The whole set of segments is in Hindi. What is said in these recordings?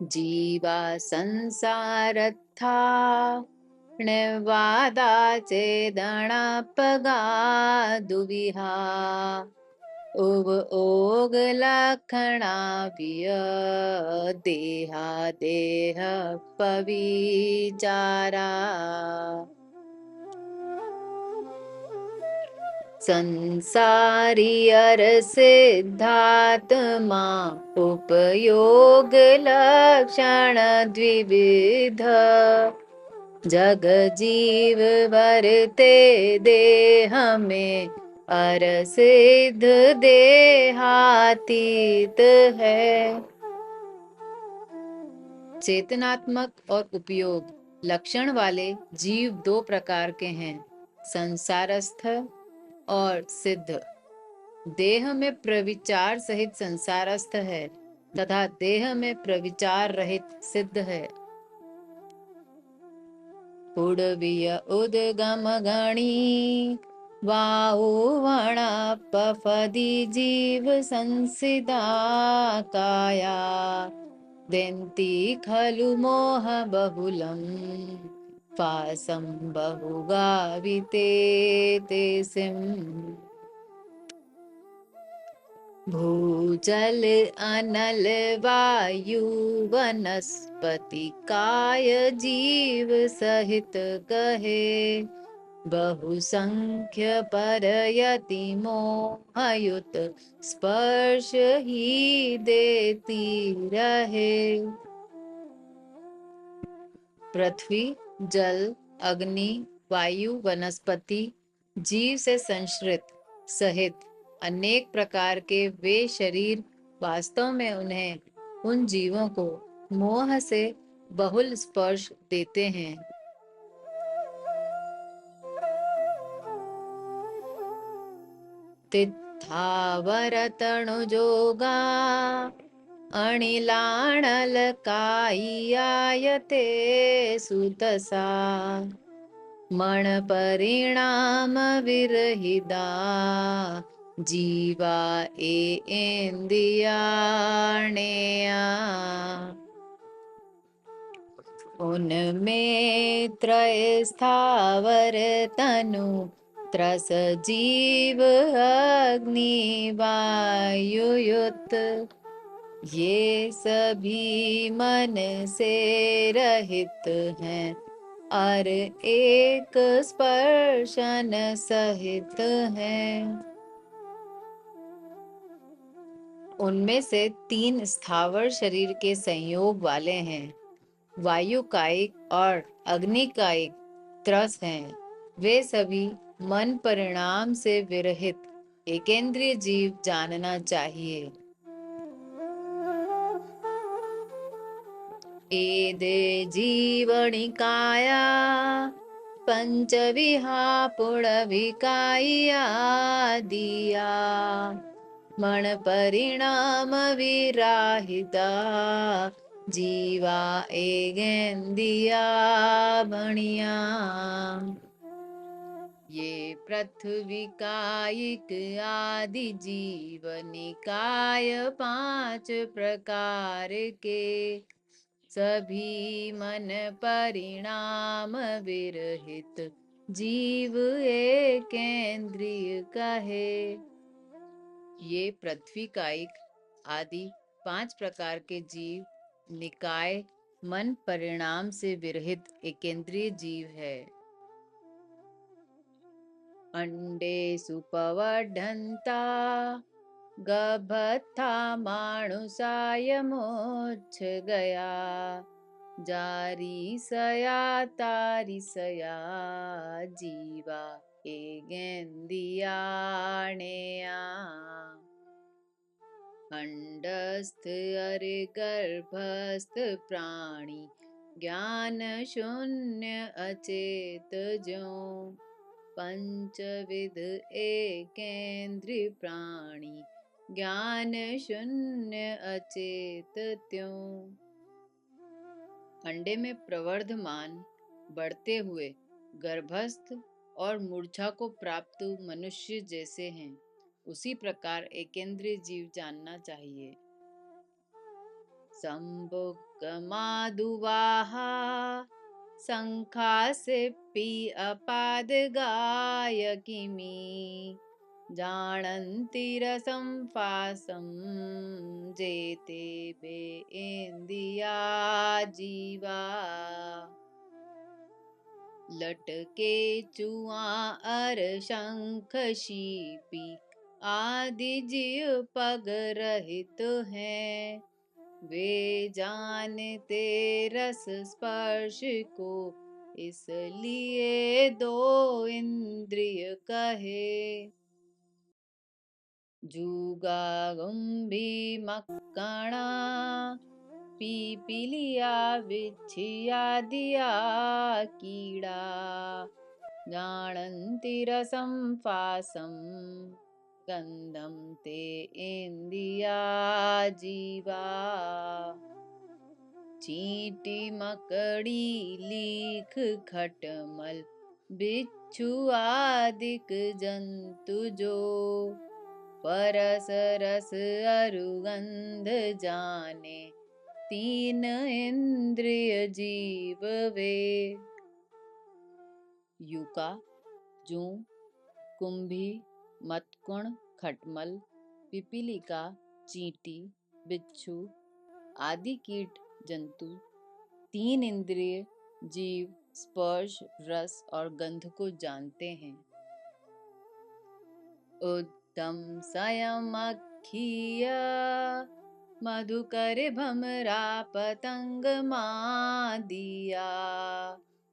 जीवा संसारथा निर्वादाचे दणपगा दुविहा उव ओग लखणा विय देहा देह पविचारा संसारी अर सिद्धात्मा उपयोग लक्षण द्विविध जग जीव वर्ते देह में अर सिद्ध देहातीत है। चेतनात्मक और उपयोग लक्षण वाले जीव दो प्रकार के हैं, संसारस्थ और सिद्ध। देह में प्रविचार सहित संसारस्थ है तथा देह में प्रविचार रहित सिद्ध है। उड़विय उदगम गणी वाहुवण पफदी जीव संसिदा काया देन्ति खलु मोह बहुलम फासं बहुगाविते तेसिम भूजल अनल वायु वनस्पति काय जीव सहित कहे बहुसंख्य परयति मोहयुत स्पर्श ही देती रहे। पृथ्वी, जल, अग्नि, वायु, वनस्पति जीव से संश्रित सहित अनेक प्रकार के वे शरीर वास्तव में उन्हें उन जीवों को मोह से बहुल स्पर्श देते हैं। तित्थावर तणुजोगा अणिलाणल कायते सुतसा मण परिणाम विरहिदा जीवा इंद्रियाणेया उनमें त्रय स्थावर तनु त्रस जीव अग्नि वायुयुत ये सभी मन से रहित हैं और एक स्पर्शन सहित हैं। उनमें से तीन स्थावर शरीर के संयोग वाले हैं, वायु कायिक और अग्नि कायिक त्रस हैं। वे सभी मन परिणाम से विरहित एकेंद्रीय जीव जानना चाहिए। एदे जीवनि काया पंचविहा पुणविकाया दिया मन परिणाम विराहिता जीवा एगेंदिया बणिया। ये पृथ्वी कायिक आदि जीव निकाय पांच प्रकार के सभी मन परिणाम विरहित जीव एकेंद्रिय कहे। ये पृथ्वी कायिक आदि पांच प्रकार के जीव निकाय मन परिणाम से विरहित एकेंद्रीय जीव है। अंडे सुपवढ़ंता गभथा मानुषाय मोक्ष गया जारी सया तारी सया जीवा एगेंदियाणेया अंडस्थ अर गर्भस्थ प्राणी ज्ञान शून्य अचेत ज्यों पंचविध एकेंद्रीय प्राणी ज्ञान शून्य अचेत त्यों। अंडे में प्रवर्धमान बढ़ते हुए गर्भस्थ और मूर्छा को प्राप्त मनुष्य जैसे हैं, उसी प्रकार एकेंद्रीय जीव जानना चाहिए। सम्भुक्कमादुवाहा शङ्खासिप्पि अपादगायकिमि जानन्ति रसं फासं जेते बे इंदिया जीवा लटके चुआ अर शंख शीपी आदि जीव पग रहित हैं वे जानते रस स्पर्श को इसलिए दो इंद्रिय कहे जूगा गुम्भी मक्कणा पीपीलिया विच्छिया दिया कीड़ा जानन्ति रसं फासं गंधम ते इंदिया जीवा चींटी मकड़ी लीख खटमल बिच्छू आदिक जंतु जो परस रस अरुगंध जाने तीन इंद्रिय जीव वे युका जू कुंभी मतकुण खटमल पिपीलिका चींटी बिच्छू आदि कीट जंतु तीन इंद्रिय जीव स्पर्श रस और गंध को जानते हैं उत्तम संयमखिया मधुकर भमरा पतंग मादिया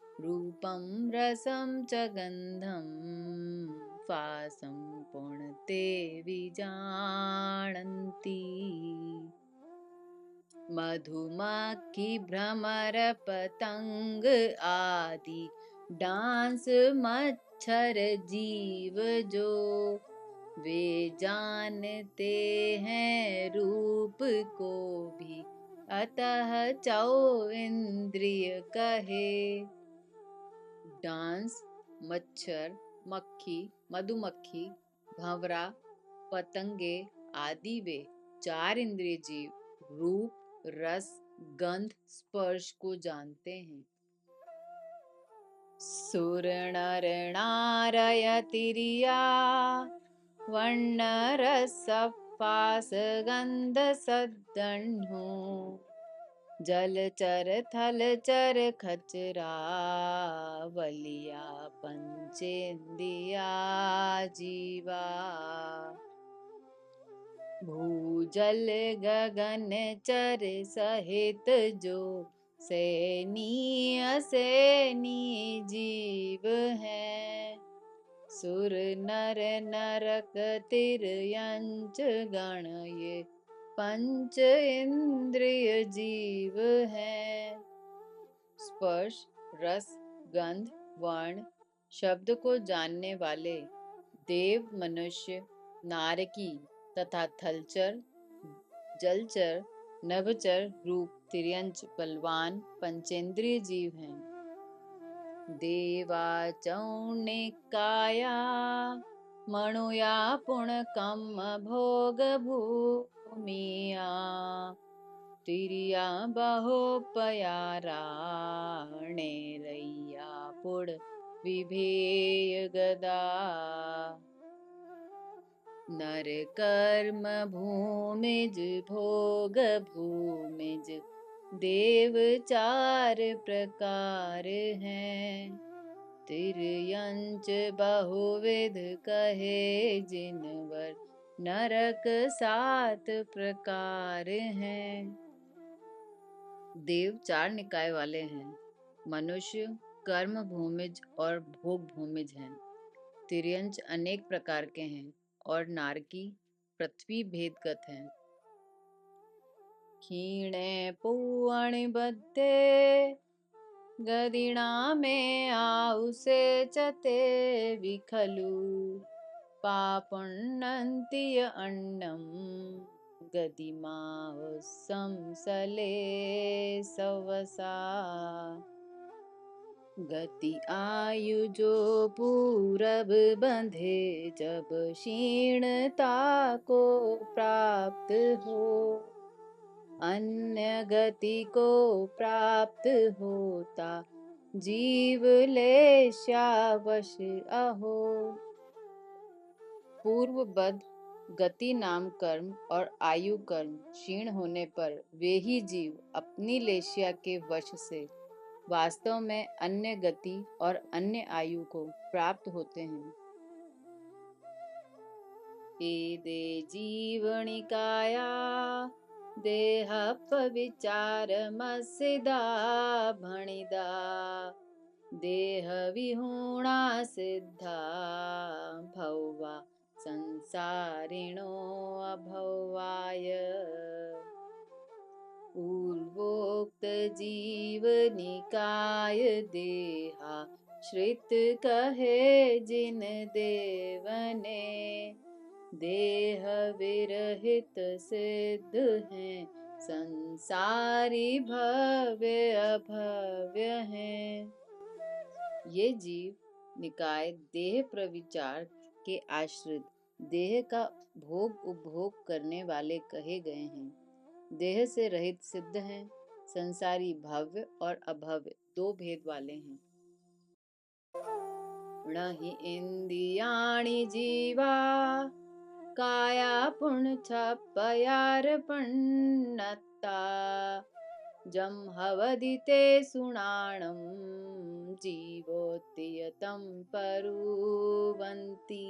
रूपम रसम च गंधम फासं पुणते विजानन्ति मधुमक्खी भ्रमर पतंग आदि डांस मच्छर जीव जो वे जानते हैं रूप को भी अतः चौ इंद्रिय कहे डांस मच्छर मक्खी मधुमक्खी भंवरा पतंगे आदि वे चार इंद्रिय जीव रूप रस गंध स्पर्श को जानते हैं सुर नर नारयतिरिया वर्ण रस फास गंध सद्दन्हु जलचर थलचर खचरा वलिया पंचेंदिया जीवा भूजल गगन चर सहित जो सैनीय जीव हैं सुर नर नरक तिर्यंच गण ये पंच इंद्रिय जीव हैं स्पर्श रस गंध वर्ण शब्द को जानने वाले देव मनुष्य नारकी तथा थलचर जलचर नभचर रूप तिर्यंच बलवान पंचेंद्रिय जीव हैं देवा चौनिकाया मणुया पुणकम भोग भूमिया तिरिया बहोपयाराणे रैया पुड़ विभेय गदा नर कर्म भूमिज भोग भूमिज देव चार प्रकार हैं तिर्यंच बहुविध कहे जिनवर नरक सात प्रकार हैं देव चार निकाय वाले हैं मनुष्य कर्म भूमिज और भोग भूमिज हैं तिर्यंच अनेक प्रकार के हैं और नारकी पृथ्वी भेदगत हैं क्षीणे पुअणि बद्धे गदिणा में आउसे चते विखलु पापुण्णन्तिय अन्नम गदिमा संसले सवसा गति आयु जो पूरब बंधे जब क्षीणता को प्राप्त हो अन्य गति को प्राप्त होता, जीव लेश्यावश अहो। पूर्वबद्ध गति नाम कर्म और आयु कर्म क्षीण होने पर वे ही जीव अपनी लेश्या के वश से वास्तव में अन्य गति और अन्य आयु को प्राप्त होते हैं। एदे जीवनिकाया देहप विचार मसिदा भणिदा देह विहुणा सिद्धा भौवा संसारिणो अभवाय। पूर्वोक्त जीव निकाय देहा श्रित कहे जिन देवने देह विरहित सिद्ध हैं संसारी भव्य अभव्य हैं। ये जीव निकाय देह प्रविचार के आश्रित देह का भोग उपभोग करने वाले कहे गए हैं। देह से रहित सिद्ध हैं, संसारी भव्य और अभव्य दो भेद वाले हैं। णहि इंद्रियाणि जीवा काया पुण्य छपयार्पणता जम्हवदिते सुणाणं जीवोत्ययतं परुवन्ति।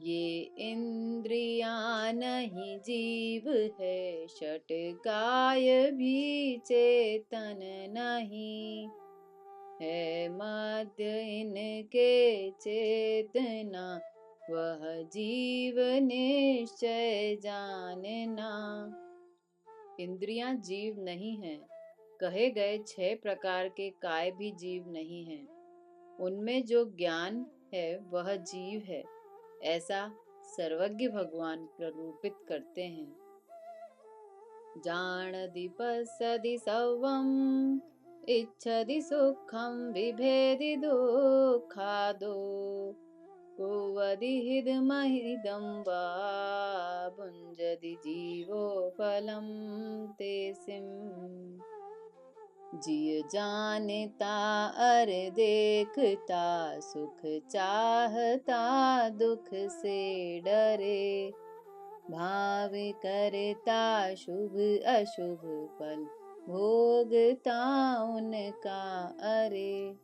ये इंद्रियां नहीं जीव है, षट काय भी चेतन नहीं है मध्य इनके चेतना वह जीव निश्चय जानना। इंद्रियां जीव नहीं है, कहे गए 6 प्रकार के काय भी जीव नहीं है। उनमें जो ज्ञान है वह जीव है, ऐसा सर्वज्ञ भगवान प्ररूपित करते हैं। जानदि पश्यदि सर्वं इच्छदि सुखं विभेदि दुःखादो कुवदिहिदमहिदं वा भुञ्जति जीवो फलं तेसिं। जिय जानता अर देखता सुख चाहता दुख से डरे भाव करता शुभ अशुभ फल भोगता उनका अरे।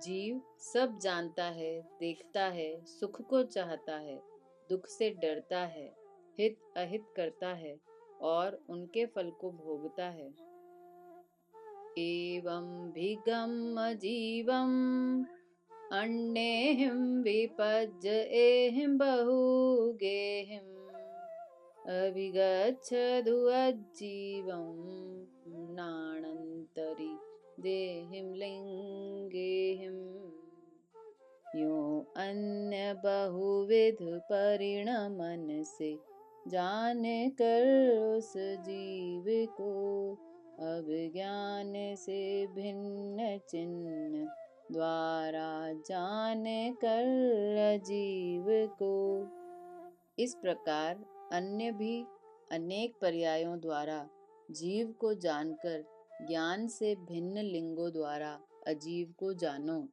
जीव सब जानता है, देखता है, सुख को चाहता है, दुख से डरता है, हित अहित करता है और उनके फल को भोगता है। एवं भिगम जीवम अन्येहिं विपज्य एहिं बहुगेहिं अभिगच्छदु अज्जीवं नानन्तरि देहिं लिंगेहिं। यो अन्य बहुविध परिणमन से जान कर उस जीव को अभिज्ञान से भिन्न चिन्ह द्वारा जान कर जीव को। इस प्रकार अन्य भी अनेक पर्यायों द्वारा जीव को जानकर ज्ञान से भिन्न लिंगों द्वारा अजीव को जानो।